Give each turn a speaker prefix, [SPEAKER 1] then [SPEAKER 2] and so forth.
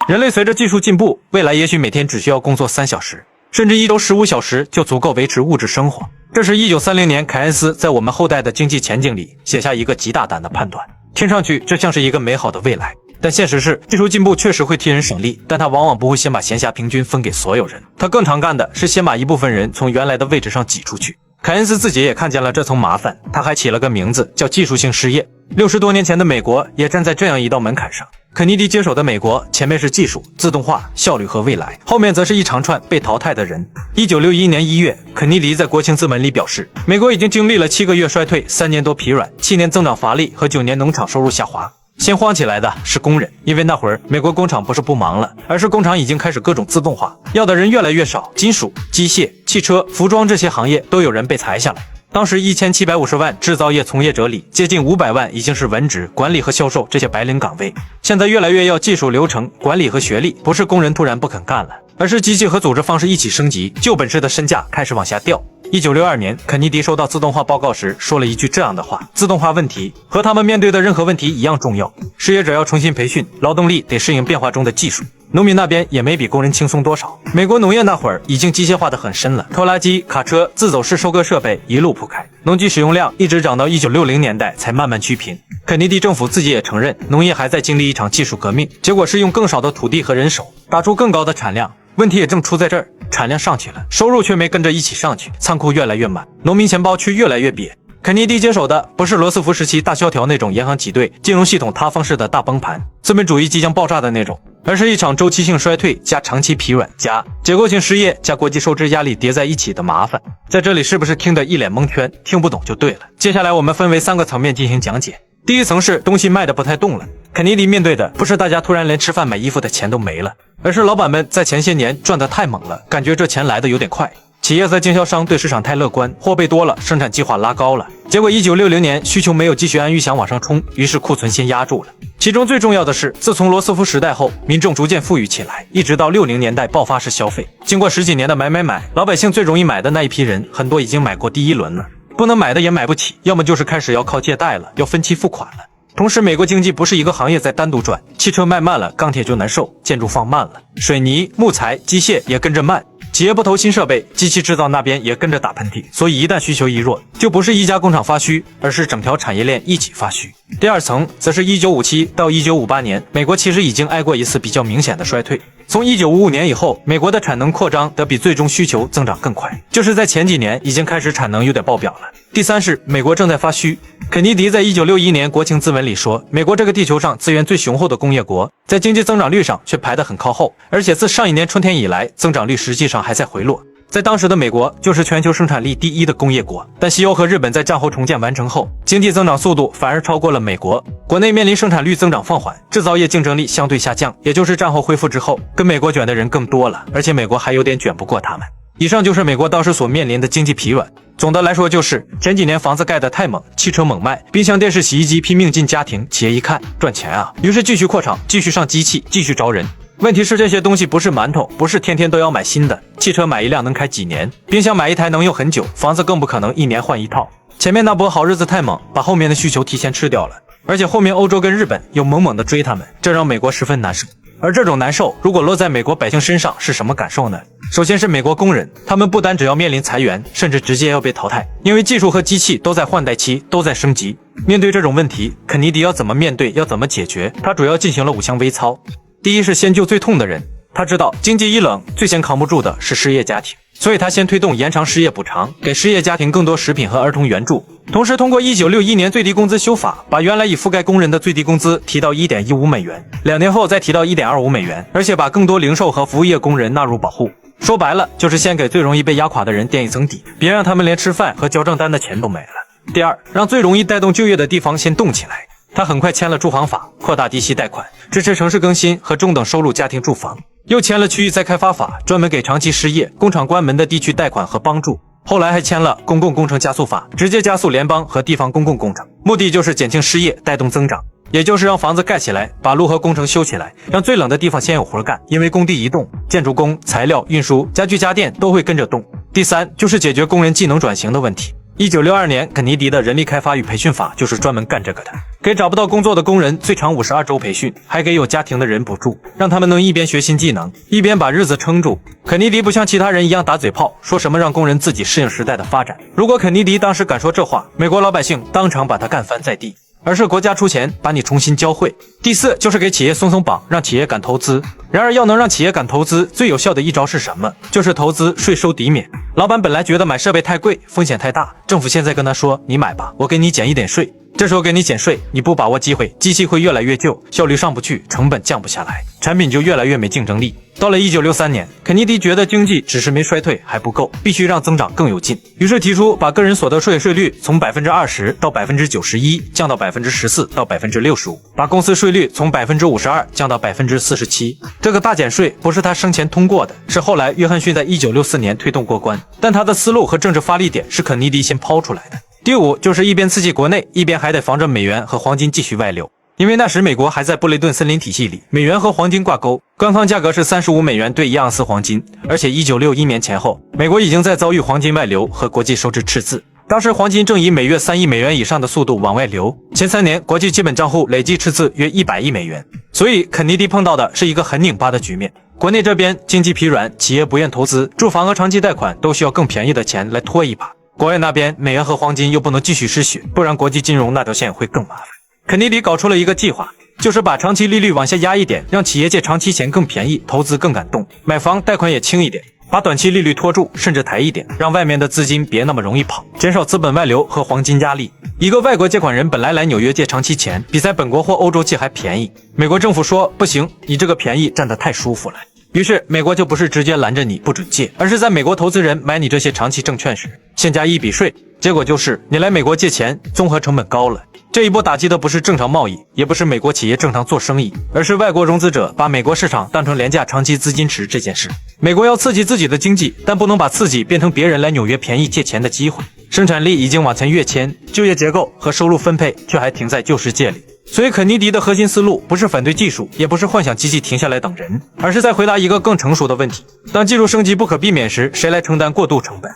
[SPEAKER 1] 人类随着技术进步，未来也许每天只需要工作3小时，甚至1周15小时就足够维持物质生活。这是1930年凯恩斯在我们后代的经济前景里写下一个极大胆的判断。听上去这像是一个美好的未来，但现实是技术进步确实会替人省力，但它往往不会先把闲暇平均分给所有人，它更常干的是先把一部分人从原来的位置上挤出去。凯恩斯自己也看见了这层麻烦，他还起了个名字叫技术性失业。60多年前的美国也站在这样一道门槛上，肯尼迪接手的美国，前面是技术、自动化、效率和未来，后面则是一长串被淘汰的人。1961年1月，肯尼迪在国情咨文里表示，美国已经经历了7个月衰退、3年多疲软、7年增长乏力和9年农场收入下滑。先慌起来的是工人，因为那会儿美国工厂不是不忙了，而是工厂已经开始各种自动化，要的人越来越少，金属、机械、汽车、服装这些行业都有人被裁下来。当时1750万制造业从业者里，接近500万已经是文职、管理和销售这些白领岗位。现在越来越要技术、流程、管理和学历，不是工人突然不肯干了，而是机器和组织方式一起升级，旧本事的身价开始往下掉。1962年，肯尼迪收到自动化报告时说了一句这样的话：自动化问题和他们面对的任何问题一样重要，失业者要重新培训，劳动力得适应变化中的技术。农民那边也没比工人轻松多少。美国农业那会儿已经机械化的很深了，拖拉机、卡车、自走式收割设备一路铺开，农机使用量一直涨到1960年代才慢慢趋平。肯尼迪政府自己也承认，农业还在经历一场技术革命，结果是用更少的土地和人手打出更高的产量。问题也正出在这儿，产量上去了，收入却没跟着一起上去，仓库越来越满，农民钱包却越来越瘪。肯尼迪接手的不是罗斯福时期大萧条那种银行挤兑、金融系统塌方式的大崩盘，资本主义即将爆炸的那种，而是一场周期性衰退加长期疲软加结构性失业加国际收支压力叠在一起的麻烦。在这里是不是听得一脸蒙圈，听不懂就对了。接下来我们分为3个层面进行讲解。第一层是东西卖的不太动了，肯尼迪面对的不是大家突然连吃饭买衣服的钱都没了，而是老板们在前些年赚得太猛了，感觉这钱来的有点快。企业和经销商对市场太乐观，货备多了，生产计划拉高了，结果1960年需求没有继续按预想往上冲，于是库存先压住了。其中最重要的是，自从罗斯福时代后，民众逐渐富裕起来，一直到60年代爆发式消费。经过10几年的买，老百姓最容易买的那一批人，很多已经买过第一轮了，不能买的也买不起，要么就是开始要靠借贷了，要分期付款了。同时美国经济不是一个行业在单独转，汽车卖慢了，钢铁就难受，建筑放慢了，水泥、木材、机械也跟着慢，企业不投新设备，机器制造那边也跟着打喷嚏，所以一旦需求一弱，就不是一家工厂发虚，而是整条产业链一起发虚。第二层则是1957到1958年，美国其实已经挨过一次比较明显的衰退。从1955年以后，美国的产能扩张得比最终需求增长更快，就是在前几年已经开始产能有点爆表了。第三是美国正在发虚。肯尼迪在1961年国情咨文里说，美国这个地球上资源最雄厚的工业国，在经济增长率上却排得很靠后，而且自上一年春天以来，增长率实际上还在回落。在当时的美国就是全球生产力第1的工业国，但西欧和日本在战后重建完成后，经济增长速度反而超过了美国，国内面临生产率增长放缓，制造业竞争力相对下降，也就是战后恢复之后，跟美国卷的人更多了，而且美国还有点卷不过他们。以上就是美国当时所面临的经济疲软。总的来说就是前几年房子盖得太猛，汽车猛卖，冰箱、电视、洗衣机拼命进家庭，企业一看赚钱啊，于是继续扩厂，继续上机器，继续招人。问题是这些东西不是馒头，不是天天都要买新的，汽车买一辆能开几年，冰箱买一台能用很久，房子更不可能1年换一套。前面那波好日子太猛，把后面的需求提前吃掉了，而且后面欧洲跟日本又猛猛地追他们，这让美国十分难受。而这种难受如果落在美国百姓身上是什么感受呢？首先是美国工人，他们不单只要面临裁员，甚至直接要被淘汰，因为技术和机器都在换代期，都在升级。面对这种问题，肯尼迪要怎么面对，要怎么解决，他主要进行了5项微操。第一是先救最痛的人，他知道经济一冷，最先扛不住的是失业家庭，所以他先推动延长失业补偿，给失业家庭更多食品和儿童援助，同时通过1961年最低工资修法，把原来已覆盖工人的最低工资提到 1.15 美元，2年后再提到 1.25 美元，而且把更多零售和服务业工人纳入保护。说白了就是先给最容易被压垮的人垫一层底，别让他们连吃饭和交账单的钱都没了。第二，让最容易带动就业的地方先动起来。他很快签了住房法，扩大低息贷款，支持城市更新和中等收入家庭住房，又签了区域再开发法，专门给长期失业、工厂关门的地区贷款和帮助。后来还签了公共工程加速法，直接加速联邦和地方公共工程，目的就是减轻失业，带动增长，也就是让房子盖起来，把路和工程修起来，让最冷的地方先有活干，因为工地一动，建筑工、材料、运输、家具家电都会跟着动。第三就是解决工人技能转型的问题。1962年，肯尼迪的人力开发与培训法就是专门干这个的，给找不到工作的工人最长52周培训，还给有家庭的人补助，让他们能一边学新技能，一边把日子撑住。肯尼迪不像其他人一样打嘴炮，说什么让工人自己适应时代的发展。如果肯尼迪当时敢说这话，美国老百姓当场把他干翻在地。而是国家出钱把你重新教会。第四，就是给企业松松绑，让企业敢投资。然而要能让企业敢投资，最有效的一招是什么？就是投资税收抵免。老板本来觉得买设备太贵，风险太大，政府现在跟他说，你买吧，我给你减一点税。这时候给你减税，你不把握机会，机器会越来越旧，效率上不去，成本降不下来，产品就越来越没竞争力。到了1963年，肯尼迪觉得经济只是没衰退还不够，必须让增长更有劲，于是提出把个人所得税税率从 20% 到 91%降到 14% 到 65%， 把公司税率从 52% 降到 47%。这个大减税不是他生前通过的，是后来约翰逊在1964年推动过关，但他的思路和政治发力点是肯尼迪先抛出来的。第五，就是一边刺激国内，一边还得防着美元和黄金继续外流。因为那时美国还在布雷顿森林体系里，美元和黄金挂钩，官方价格是35美元兑1盎司黄金，而且1961年前后，美国已经在遭遇黄金外流和国际收支赤字。当时黄金正以每月3亿美元以上的速度往外流，前3年国际基本账户累计赤字约100亿美元，所以肯尼迪碰到的是一个很拧巴的局面。国内这边经济疲软，企业不愿投资，住房和长期贷款都需要更便宜的钱来拖一把。国外那边美元和黄金又不能继续失血，不然国际金融那条线会更麻烦。肯尼迪搞出了一个计划，就是把长期利率往下压一点，让企业借长期钱更便宜，投资更敢动，买房贷款也轻一点，把短期利率拖住，甚至抬一点，让外面的资金别那么容易跑，减少资本外流和黄金压力。一个外国借款人本来来纽约借长期钱，比在本国或欧洲借还便宜，美国政府说不行，你这个便宜占得太舒服了。于是美国就不是直接拦着你不准借，而是在美国投资人买你这些长期证券时先加一笔税，结果就是你来美国借钱综合成本高了。这一波打击的不是正常贸易，也不是美国企业正常做生意，而是外国融资者把美国市场当成廉价长期资金池这件事。美国要刺激自己的经济，但不能把刺激变成别人来纽约便宜借钱的机会。生产力已经往前跃迁，就业结构和收入分配却还停在旧世界里。所以肯尼迪的核心思路不是反对技术，也不是幻想机器停下来等人，而是在回答一个更成熟的问题：当技术升级不可避免时，谁来承担过渡成本？